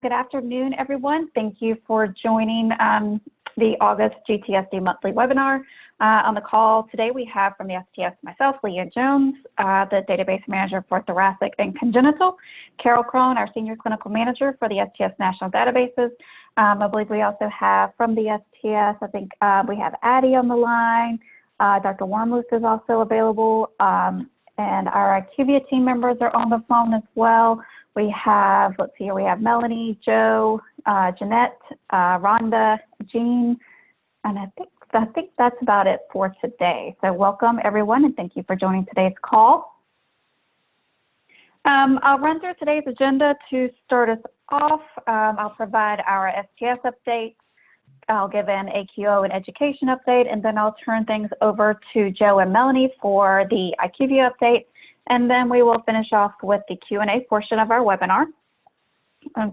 Good afternoon, everyone. Thank you for joining the August GTSD monthly webinar. On the call today, we have from the STS myself, Leah Jones, the database manager for thoracic and congenital, Carol Crone, our senior clinical manager for the STS national databases. I believe we also have from the STS, I think we have Addie on the line. Dr. Wormlooth is also available, and our IQVIA team members are on the phone as well. We have, let's see here, we have Melanie, Joe, Jeanette, Rhonda, Jean, and I think that's about it for today. So welcome everyone, and thank you for joining today's call. I'll run through today's agenda to start us off. I'll provide our STS update. I'll give an AQO and education update, and then I'll turn things over to Joe and Melanie for the IQVIA update. And then we will finish off with the Q&A portion of our webinar.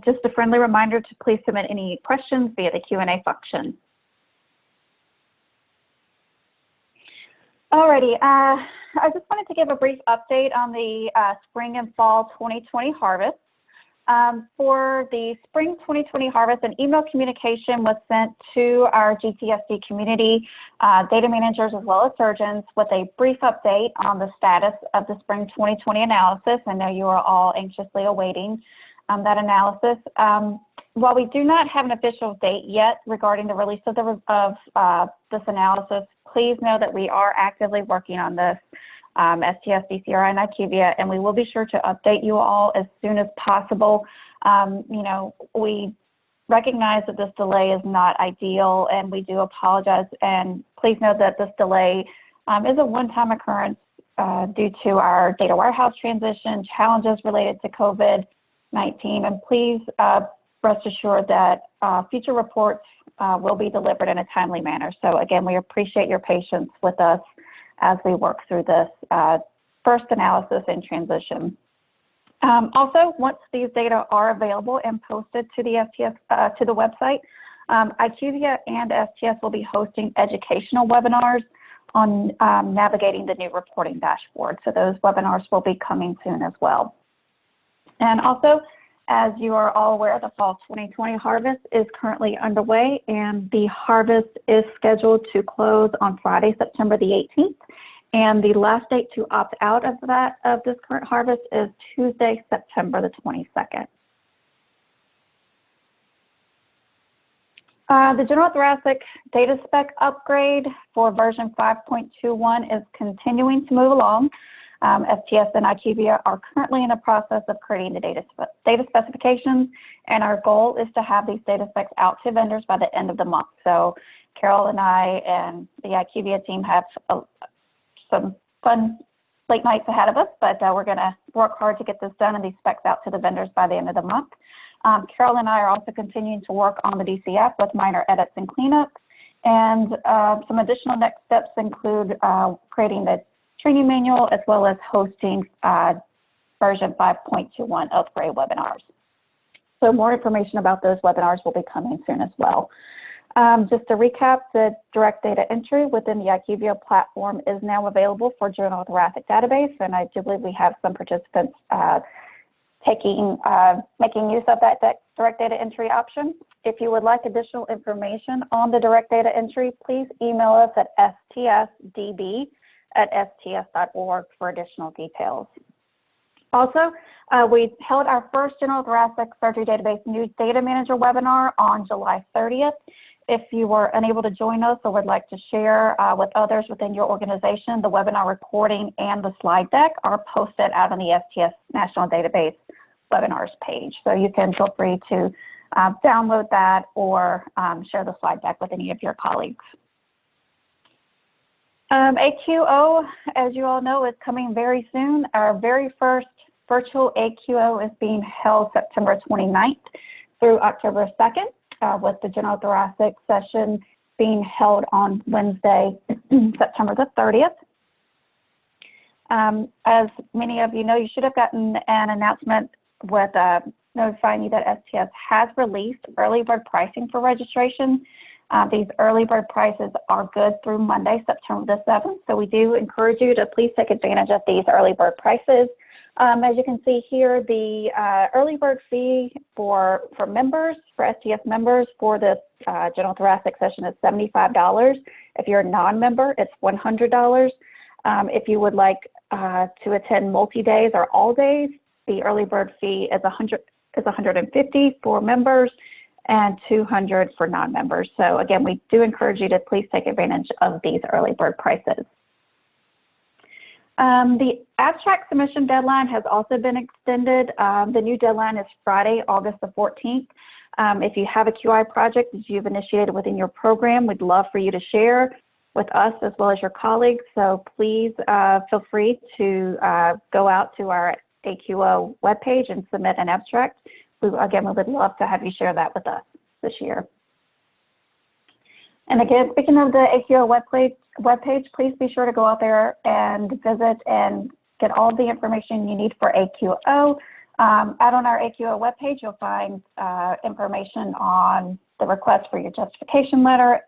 Just a friendly reminder to please submit any questions via the Q&A function. Alrighty, I just wanted to give a brief update on the spring and fall 2020 harvest. For the spring 2020 harvest, an email communication was sent to our GTSD community data managers as well as surgeons with a brief update on the status of the spring 2020 analysis. I know you are all anxiously awaiting that analysis. While we do not have an official date yet regarding the release of this analysis, please know that we are actively working on this. STS, DCRI, and IQVIA, and we will be sure to update you all as soon as possible. You know, we recognize that this delay is not ideal, and we do apologize, and please know that this delay is a one-time occurrence due to our data warehouse transition, challenges related to COVID-19, and please rest assured that future reports will be delivered in a timely manner. So again, we appreciate your patience with us as we work through this first analysis and transition. Also, once these data are available and posted to the STS, to the website, IQVIA and STS will be hosting educational webinars on navigating the new reporting dashboard. So those webinars will be coming soon as well. And also, as you are all aware, the fall 2020 harvest is currently underway, and the harvest is scheduled to close on Friday, September the 18th. And the last date to opt out of this current harvest is Tuesday, September the 22nd. The general thoracic data spec upgrade for version 5.21 is continuing to move along. STS and IQVIA are currently in the process of creating the data specifications, and our goal is to have these data specs out to vendors by the end of the month. So Carol and I and the IQVIA team have some fun late nights ahead of us, but we're going to work hard to get this done and these specs out to the vendors by the end of the month. Carol and I are also continuing to work on the DCF with minor edits and cleanups, and some additional next steps include creating the training manual, as well as hosting version 5.21 upgrade webinars. So more information about those webinars will be coming soon as well. Just to recap, the direct data entry within the IQVIA platform is now available for general thoracic database, and I do believe we have some participants making use of that direct data entry option. If you would like additional information on the direct data entry, please email us at stsdb@sts.org for additional details. Also, we held our first general thoracic surgery database new data manager webinar on July 30th. If you were unable to join us or would like to share with others within your organization, the webinar recording and the slide deck are posted out on the STS National Database webinars page. So you can feel free to download that or share the slide deck with any of your colleagues. AQO, as you all know, is coming very soon. Our very first virtual AQO is being held September 29th through October 2nd, with the general thoracic session being held on Wednesday, September the 30th. As many of you know, you should have gotten an announcement with notifying you that STS has released early bird pricing for registration. These early bird prices are good through Monday, September the 7th. So we do encourage you to please take advantage of these early bird prices. As you can see here, the early bird fee for members, for STS members for this general thoracic session is $75. If you're a non-member, it's $100. If you would like to attend multi-days or all days, the early bird fee is $150 for members and $200 for non-members. So again, we do encourage you to please take advantage of these early bird prices. The abstract submission deadline has also been extended. The new deadline is Friday, August the 14th. If you have a QI project that you've initiated within your program, we'd love for you to share with us as well as your colleagues. So please feel free to go out to our AQO webpage and submit an abstract. Again, we would love to have you share that with us this year. And again, speaking of the AQO webpage, please be sure to go out there and visit and get all the information you need for AQO. Out on our AQO webpage, you'll find information on the request for your justification letter,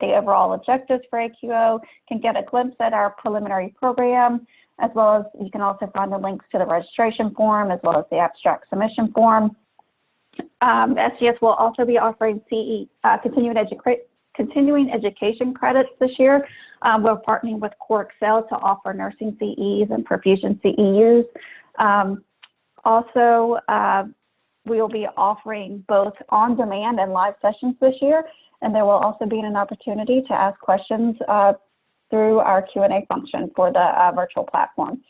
the overall objectives for AQO, can get a glimpse at our preliminary program, as well as you can also find the links to the registration form, as well as the abstract submission form. STS will also be offering continuing education credits this year. We're partnering with Core Excel to offer nursing CEs and perfusion CEUs. Also, we will be offering both on-demand and live sessions this year, and there will also be an opportunity to ask questions through our Q&A function for the virtual platform.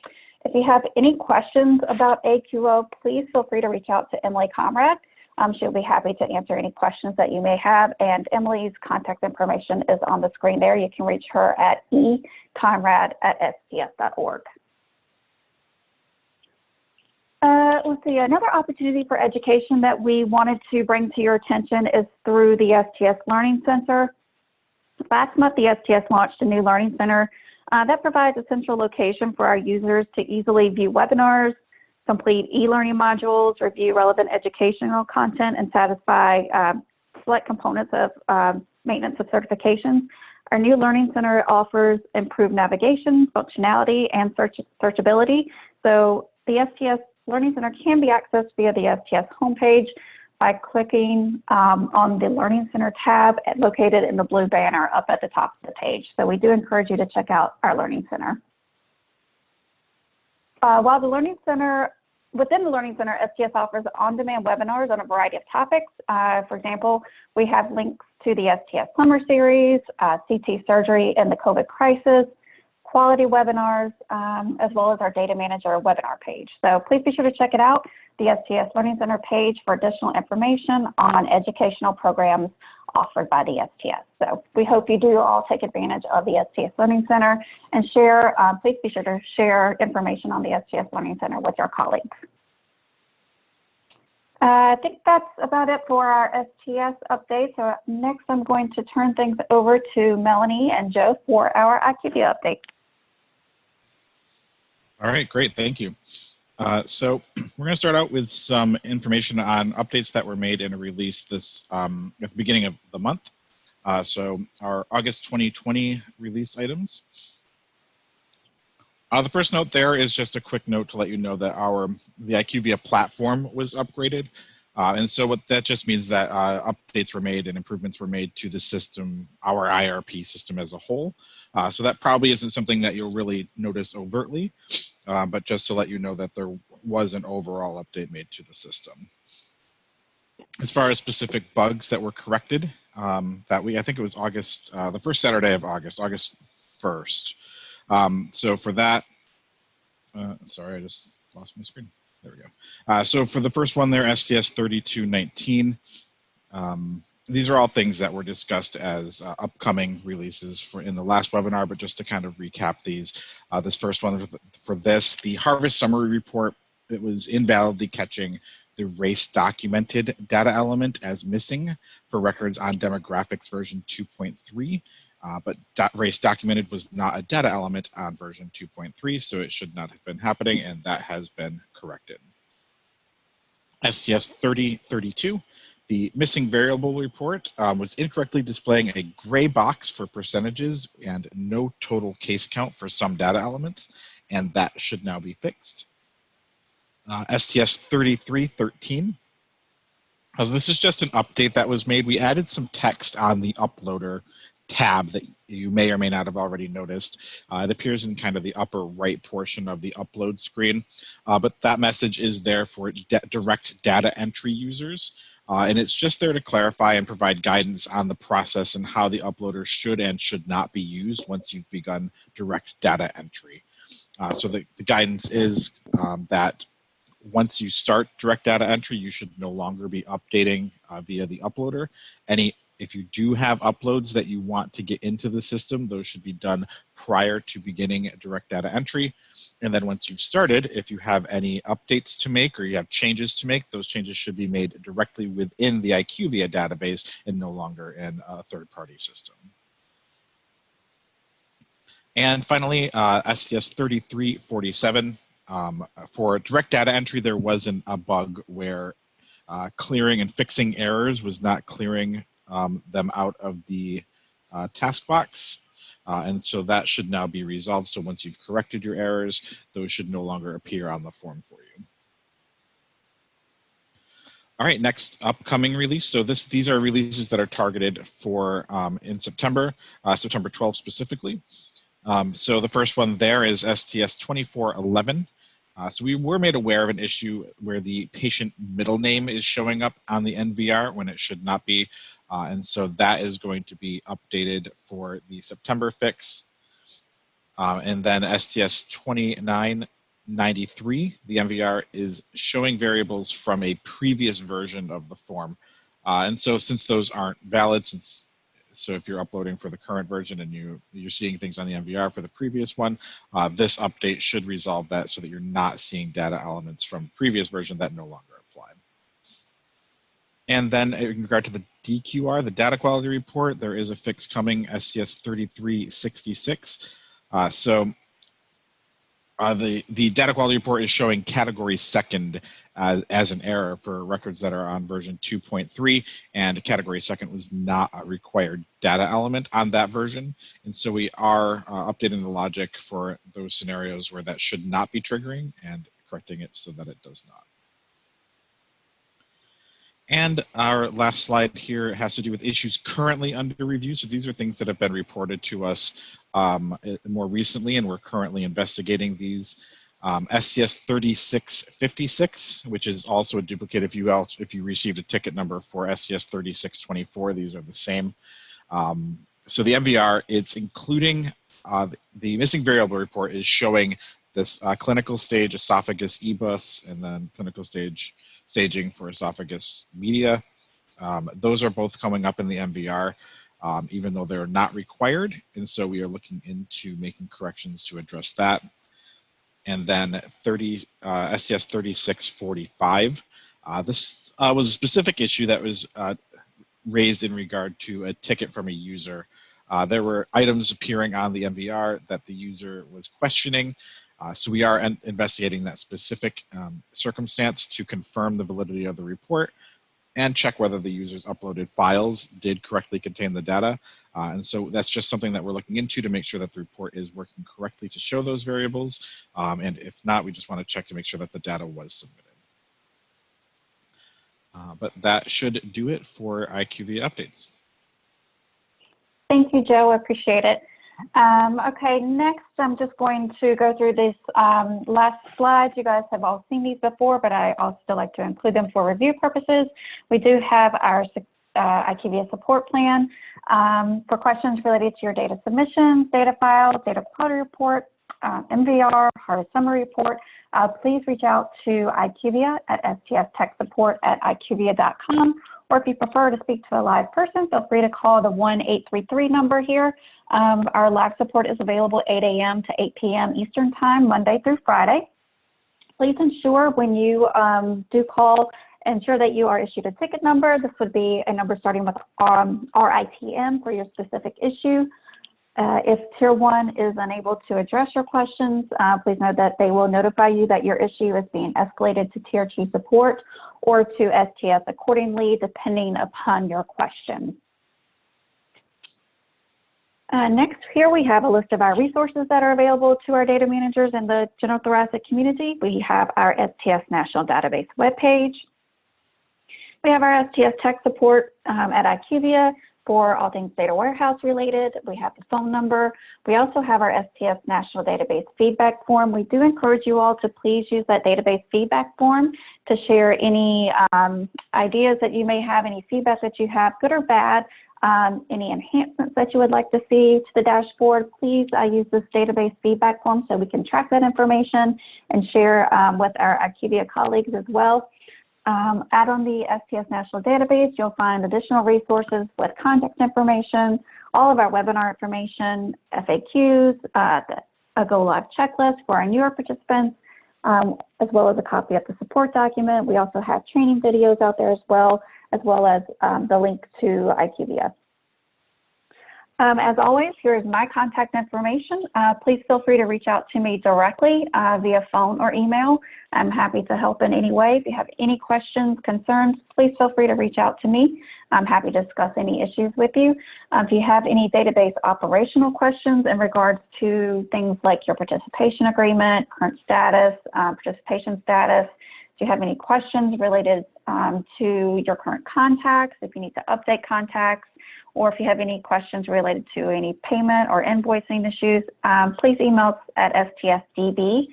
If you have any questions about AQO, please feel free to reach out to Emily Comrade. She'll be happy to answer any questions that you may have, and Emily's contact information is on the screen there. You can reach her at econrad@sts.org. Let's see, another opportunity for education that we wanted to bring to your attention is through the STS Learning Center. Last month, the STS launched a new Learning Center that provides a central location for our users to easily view webinars, complete e-learning modules, review relevant educational content, and satisfy select components of maintenance of certifications. Our new Learning Center offers improved navigation, functionality, and searchability. So the STS Learning Center can be accessed via the STS homepage by clicking on the Learning Center tab located in the blue banner up at the top of the page. So we do encourage you to check out our Learning Center. While the Learning Center, within the Learning Center, STS offers on-demand webinars on a variety of topics. For example, we have links to the STS Summer Series, CT Surgery and the COVID Crisis, quality webinars, as well as our Data Manager webinar page. So please be sure to check it out, the STS Learning Center page, for additional information on educational programs offered by the STS. So we hope you do all take advantage of the STS Learning Center and share, please be sure to share information on the STS Learning Center with your colleagues. I think that's about it for our STS update. So next I'm going to turn things over to Melanie and Joe for our IQVIA update. All right, great, thank you. So we're going to start out with some information on updates that were made in a release this at the beginning of the month. So our August 2020 release items. The first note there is just a quick note to let you know that the IQVIA platform was upgraded. And so what that just means that updates were made and improvements were made to the system, our IRP system as a whole. So that probably isn't something that you'll really notice overtly, but just to let you know that there was an overall update made to the system. As far as specific bugs that were corrected, I think it was August, the first Saturday of August 1st. So for that, sorry, I just lost my screen. There we go. So for the first one there, STS 3219, these are all things that were discussed as upcoming releases in the last webinar, but just to kind of recap these, this first one for this, the Harvest Summary Report, it was invalidly catching the race documented data element as missing for records on demographics version 2.3. But race documented was not a data element on version 2.3, so it should not have been happening, and that has been corrected. STS 3032, the missing variable report was incorrectly displaying a gray box for percentages and no total case count for some data elements, and that should now be fixed. STS 3313. So this is just an update that was made. We added some text on the uploader tab that you may or may not have already noticed. It appears in kind of the upper right portion of the upload screen, but that message is there for direct data entry users. And it's just there to clarify and provide guidance on the process and how the uploader should and should not be used once you've begun direct data entry. So the guidance is that once you start direct data entry, you should no longer be updating via the uploader. If you do have uploads that you want to get into the system, those should be done prior to beginning direct data entry. And then once you've started, if you have any updates to make or you have changes to make, those changes should be made directly within the IQVIA database and no longer in a third-party system. And finally, STS 3347. For direct data entry, there wasn't a bug where clearing and fixing errors was not clearing them out of the task box. And so that should now be resolved. So once you've corrected your errors, those should no longer appear on the form for you. All right, next upcoming release. So these are releases that are targeted for in September, September 12th specifically. So the first one there is STS 2411. So we were made aware of an issue where the patient middle name is showing up on the NVR when it should not be. And so that is going to be updated for the September fix. And then STS 2993, the NVR is showing variables from a previous version of the form. And so since those aren't valid, so if you're uploading for the current version and you're seeing things on the NVR for the previous one, this update should resolve that so that you're not seeing data elements from previous version that no longer apply. And then in regard to the DQR, the data quality report, there is a fix coming, SCS 3366. The data quality report is showing category second as an error for records that are on version 2.3, and category second was not a required data element on that version. And so we are updating the logic for those scenarios where that should not be triggering and correcting it so that it does not. And our last slide here has to do with issues currently under review. So these are things that have been reported to us more recently, and we're currently investigating these. SCS 3656, which is also a duplicate if you received a ticket number for SCS 3624, these are the same. So the MVR, it's including the missing variable report is showing this clinical stage esophagus EBUS and then clinical stage staging for esophagus media. Those are both coming up in the MVR, even though they're not required. And so we are looking into making corrections to address that. And then SCS 3645. This was a specific issue that was raised in regard to a ticket from a user. There were items appearing on the MVR that the user was questioning. So we are investigating that specific circumstance to confirm the validity of the report and check whether the user's uploaded files did correctly contain the data. And so that's just something that we're looking into to make sure that the report is working correctly to show those variables. And if not, we just want to check to make sure that the data was submitted. But that should do it for IQV updates. Thank you, Joe. I appreciate it. Okay, next I'm just going to go through this last slides. You guys have all seen these before, but I also still like to include them for review purposes. We do have our IQVIA support plan for questions related to your data submissions, data files, data quality report, MVR, harvest summary report. Please reach out to IQVIA at ststechsupport@iqvia.com. Or if you prefer to speak to a live person, feel free to call the 1-833 number here. Our live support is available 8 a.m. to 8 p.m. Eastern Time, Monday through Friday. Please ensure when you do call, ensure that you are issued a ticket number. This would be a number starting with RITM for your specific issue. If Tier 1 is unable to address your questions, please know that they will notify you that your issue is being escalated to Tier 2 support or to STS accordingly, depending upon your question. Next, here we have a list of our resources that are available to our data managers in the general thoracic community. We have our STS National Database webpage. We have our STS tech support at IQVIA for all things data warehouse related. We have the phone number. We also have our STS National Database feedback form. We do encourage you all to please use that database feedback form to share any ideas that you may have, any feedback that you have, good or bad, any enhancements that you would like to see to the dashboard. Please use this database feedback form so we can track that information and share with our IQVIA colleagues as well. Out on the STS National Database, you'll find additional resources with contact information, all of our webinar information, FAQs, a Go Live checklist for our newer participants, as well as a copy of the support document. We also have training videos out there as well as the link to IQVIA. As always, here is my contact information. Please feel free to reach out to me directly via phone or email. I'm happy to help in any way. If you have any questions, concerns, please feel free to reach out to me. I'm happy to discuss any issues with you. If you have any database operational questions in regards to things like your participation agreement, current status, participation status, if you have any questions related to your current contacts, if you need to update contacts, or if you have any questions related to any payment or invoicing issues, please email us at stsdb@sts.org,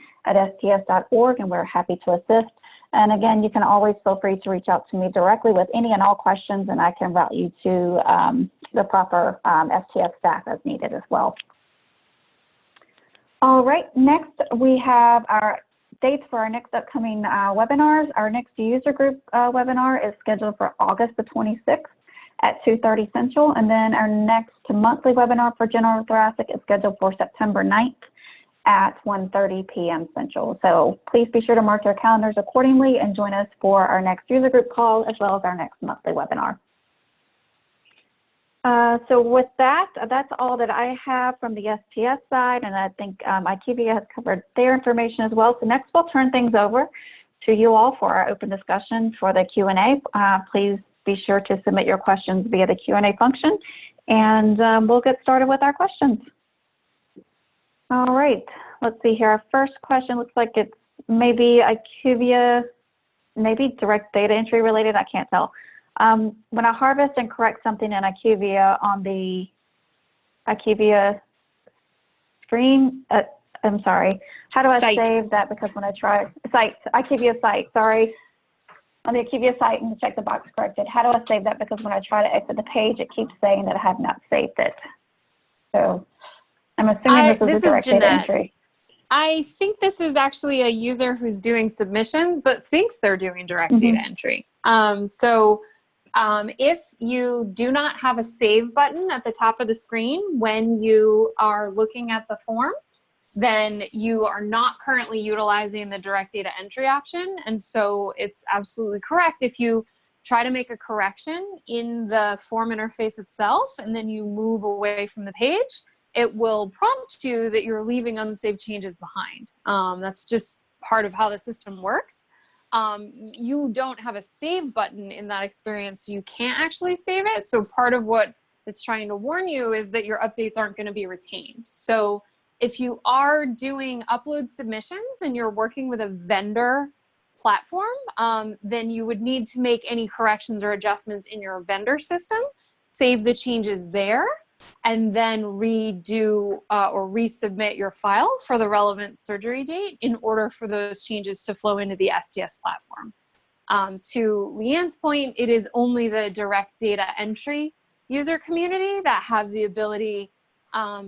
and we're happy to assist. And again, you can always feel free to reach out to me directly with any and all questions, and I can route you to the proper STS staff as needed as well. All right, next we have our dates for our next upcoming webinars. Our next user group webinar is scheduled for August the 26th. At 2:30 Central, and then our next monthly webinar for General Thoracic is scheduled for September 9th at 1:30 p.m. Central. So please be sure to mark your calendars accordingly and join us for our next user group call as well as our next monthly webinar. So with that, that's all that I have from the STS side, and I think IQVIA has covered their information as well. So next we'll turn things over to you all for our open discussion for the Q&A. Please be sure to submit your questions via the Q&A function, and we'll get started with our questions. All right, let's see here. Our first question looks like it's maybe IQVIA, maybe direct data entry related, I can't tell. When I harvest and correct something in IQVIA on the IQVIA screen, I'm sorry, how do I save that? Because when I try, IQVIA site, sorry. On the IQVIA site and check the box corrected. How do I save that? Because when I try to exit the page, it keeps saying that I have not saved it. So I'm assuming this is a direct data entry. I think this is actually a user who's doing submissions, but thinks they're doing direct data entry. If you do not have a save button at the top of the screen when you are looking at the form, then you are not currently utilizing the direct data entry option. And so it's absolutely correct. If you try to make a correction in the form interface itself, and then you move away from the page, it will prompt you that you're leaving unsaved changes behind. That's just part of how the system works. You don't have a save button in that experience, so you can't actually save it. So part of what it's trying to warn you is that your updates aren't going to be retained. So if you are doing upload submissions and you're working with a vendor platform, then you would need to make any corrections or adjustments in your vendor system, save the changes there, and then redo or resubmit your file for the relevant surgery date in order for those changes to flow into the STS platform. To Leanne's point, it is only the direct data entry user community that have the ability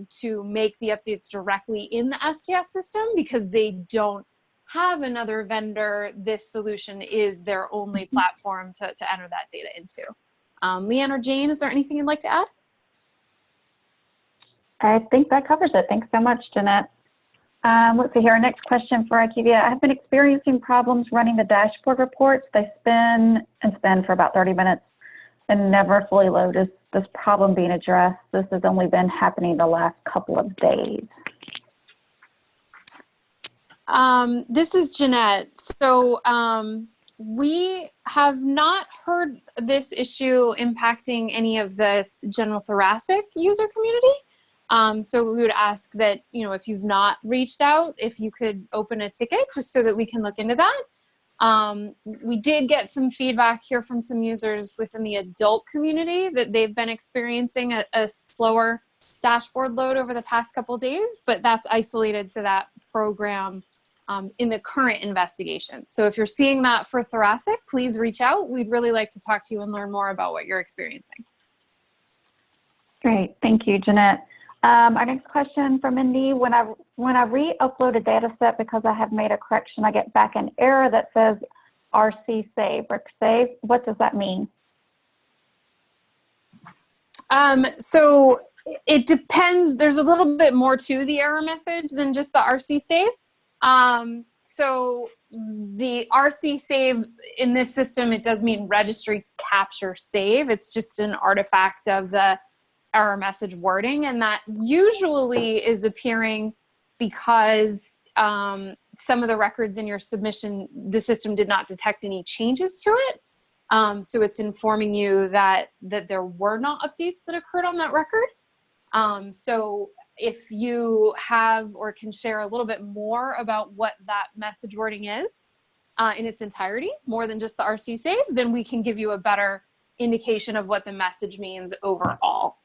to make the updates directly in the STS system because they don't have another vendor. This solution is their only platform to enter that data into. Leanne or Jane, is there anything you'd like to add? I think that covers it. Thanks so much, Jeanette. Let's see here. Our next question for IQVIA. I have been experiencing problems running the dashboard reports. They spin and spin for about 30 minutes and never fully load. Is this problem being addressed? This has only been happening the last couple of days. This is Jeanette. So we have not heard this issue impacting any of the general thoracic user community. So we would ask that, you know, if you've not reached out, if you could open a ticket just so that we can look into that. We did get some feedback here from some users within the adult community that they've been experiencing a slower dashboard load over the past couple days, but that's isolated to that program in the current investigation. So if you're seeing that for thoracic, please reach out. We'd really like to talk to you and learn more about what you're experiencing. Great, thank you, Jeanette. Our next question from Mindy, when I re-upload a data set because I have made a correction, I get back an error that says RC save, RIC save. What does that mean? So it depends. There's a little bit more to the error message than just the RC save. So the RC save in this system, it does mean registry capture save. It's just an artifact of the error message wording, and that usually is appearing because some of the records in your submission, the system did not detect any changes to it. So it's informing you that there were not updates that occurred on that record. So if you have or can share a little bit more about what that message wording is in its entirety, more than just the RC save, then we can give you a better indication of what the message means overall.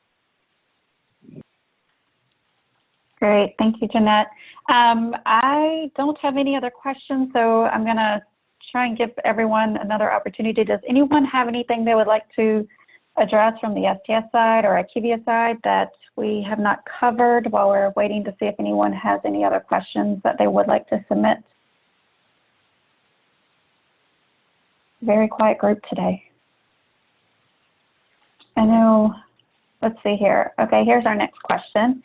Great, thank you, Jeanette. I don't have any other questions, so I'm gonna try and give everyone another opportunity. Does anyone have anything they would like to address from the STS side or IQVIA side that we have not covered while we're waiting to see if anyone has any other questions that they would like to submit? Very quiet group today. I know, let's see here. Okay, here's our next question.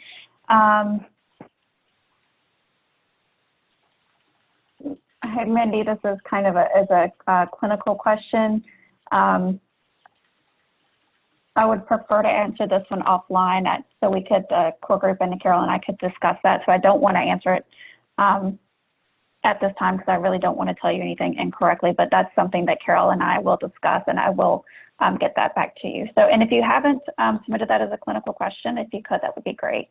Hey, Mindy, this is kind of a clinical question. I would prefer to answer this one offline so we could, the core group and Carol and I could discuss that. So I don't want to answer it at this time because I really don't want to tell you anything incorrectly, but that's something that Carol and I will discuss, and I will get that back to you. So, and if you haven't submitted that as a clinical question, if you could, that would be great.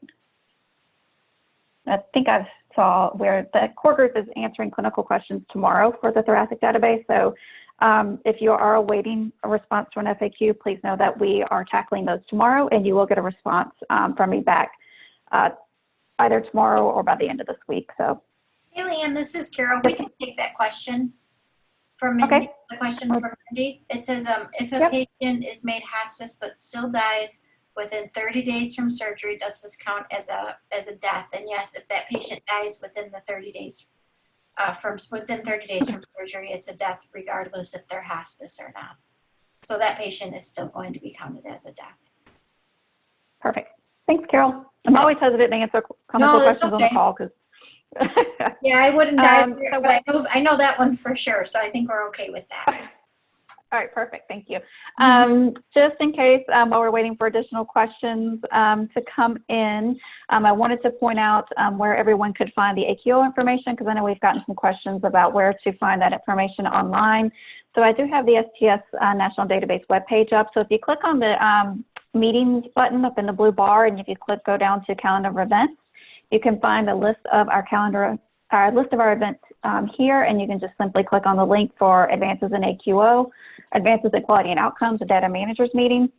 I think I saw where the core group is answering clinical questions tomorrow for the thoracic database. So if you are awaiting a response to an FAQ, please know that we are tackling those tomorrow, and you will get a response from me back either tomorrow or by the end of this week. So, hey, Leanne, this is Carol. We can take that question from Mindy. Okay. The question from Mindy. It says, if a patient is made hospice but still dies within 30 days from surgery, does this count as a death? And yes, if that patient dies within the 30 days within 30 days from surgery, it's a death regardless if they're hospice or not. So that patient is still going to be counted as a death. Perfect. Thanks, Carol. I'm always hesitant to answer clinical questions on the call because. Yeah, I wouldn't die, but I know that one for sure. So I think we're okay with that. All right, perfect. Thank you. Just in case, while we're waiting for additional questions to come in, I wanted to point out where everyone could find the AQO information, because I know we've gotten some questions about where to find that information online. So I do have the STS National Database webpage up. So if you click on the meetings button up in the blue bar, and if you go down to calendar of events, you can find a list of our list of our events here, and you can just simply click on the link for Advances in AQO, Advances in Quality and Outcomes, a Data Managers Meeting.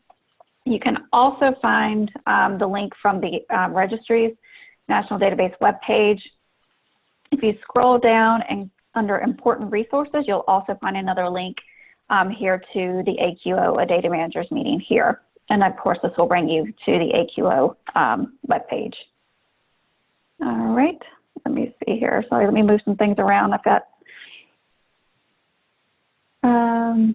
You can also find the link from the Registry's National Database webpage. If you scroll down and under Important Resources, you'll also find another link here to the AQO, a Data Managers Meeting here. And of course, this will bring you to the AQO webpage. All right. Let me see here. Sorry, let me move some things around. I've got, I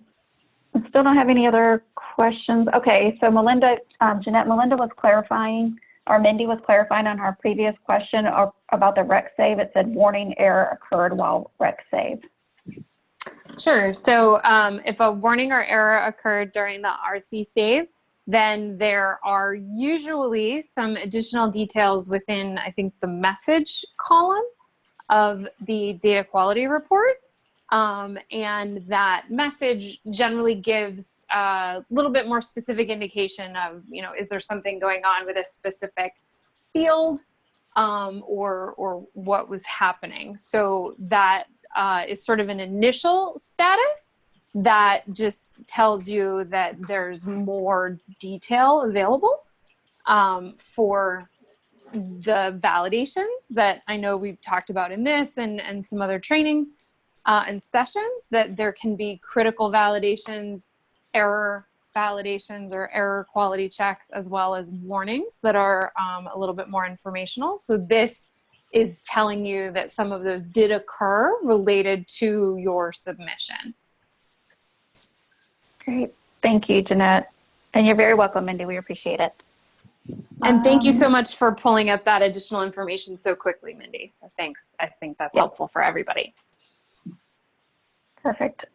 still don't have any other questions. Okay, so Jeanette, Melinda was clarifying, or Mindy was clarifying on her previous question about the rec save. It said warning error occurred while rec save. Sure. So if a warning or error occurred during the RC save, then there are usually some additional details within, I think, the message column of the data quality report. And that message generally gives a little bit more specific indication of, is there something going on with a specific field or what was happening. So that is sort of an initial status that just tells you that there's more detail available for the validations that I know we've talked about in this and some other trainings and sessions, that there can be critical validations, error validations or error quality checks, as well as warnings that are a little bit more informational. So this is telling you that some of those did occur related to your submission. Great. Thank you, Jeanette. And you're very welcome, Mindy. We appreciate it. And thank you so much for pulling up that additional information so quickly, Mindy. So thanks. I think that's helpful for everybody. Perfect.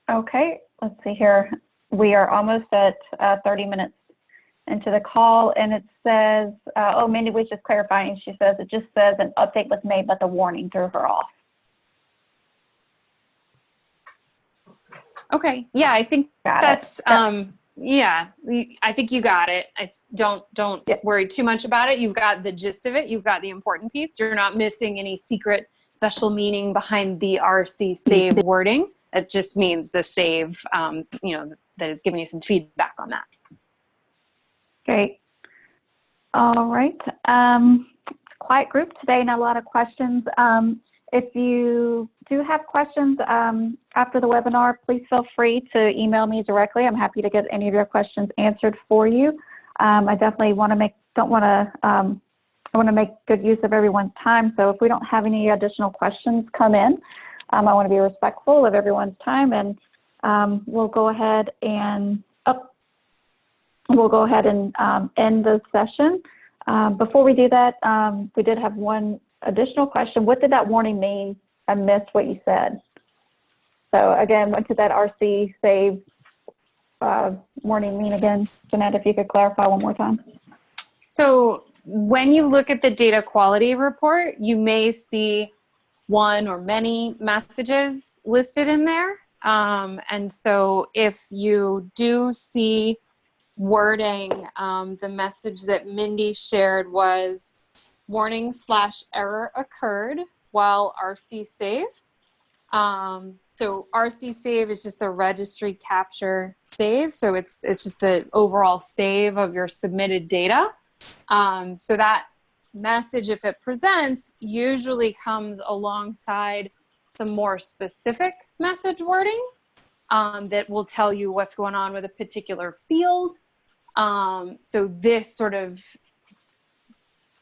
Okay, let's see here. We are almost at 30 minutes into the call, and it says, oh, Mindy was just clarifying. She says, it just says an update was made, but the warning threw her off. Okay. Yeah, I think that's, yeah, I think you got it. It's don't worry too much about it. You've got the gist of it. You've got the important piece. You're not missing any secret special meaning behind the RC save wording. It just means the save, you know, that is giving you some feedback on that. Great. All right. Quiet group today, not a lot of questions. If you do have questions after the webinar, please feel free to email me directly. I'm happy to get any of your questions answered for you. I definitely want to I want to make good use of everyone's time. So if we don't have any additional questions come in, I want to be respectful of everyone's time, and we'll go ahead and end the session. Before we do that, we did have one additional question. What did that warning mean? I missed what you said. So again, what did that RC save warning mean again? Jeanette, if you could clarify one more time. So when you look at the data quality report, you may see one or many messages listed in there. And so if you do see wording, the message that Mindy shared was warning/error occurred while RC save. So RC save is just a registry capture save. So it's just the overall save of your submitted data. So that message, if it presents, usually comes alongside some more specific message wording that will tell you what's going on with a particular field. So this sort of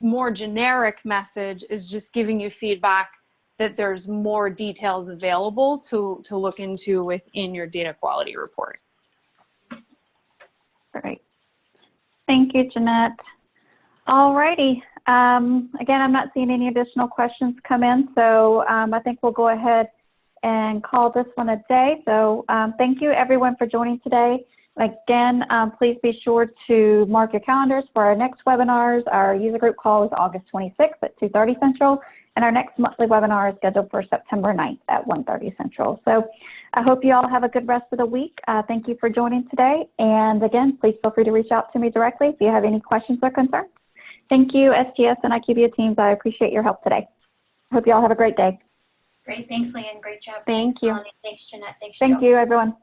more generic message is just giving you feedback that there's more details available to look into within your data quality report. Great. Thank you, Jeanette. All righty. Again, I'm not seeing any additional questions come in, so I think we'll go ahead and call this one a day. So thank you, everyone, for joining today. Again, please be sure to mark your calendars for our next webinars. Our user group call is August 26th at 2:30 Central, and our next monthly webinar is scheduled for September 9th at 1:30 Central. So I hope you all have a good rest of the week. Thank you for joining today. And again, please feel free to reach out to me directly if you have any questions or concerns. Thank you, SGS and IQVIA teams. I appreciate your help today. I hope you all have a great day. Great. Thanks, Leanne. Great job. Thank you. Thanks, Jeanette. Thanks, Thank Joe. you, everyone.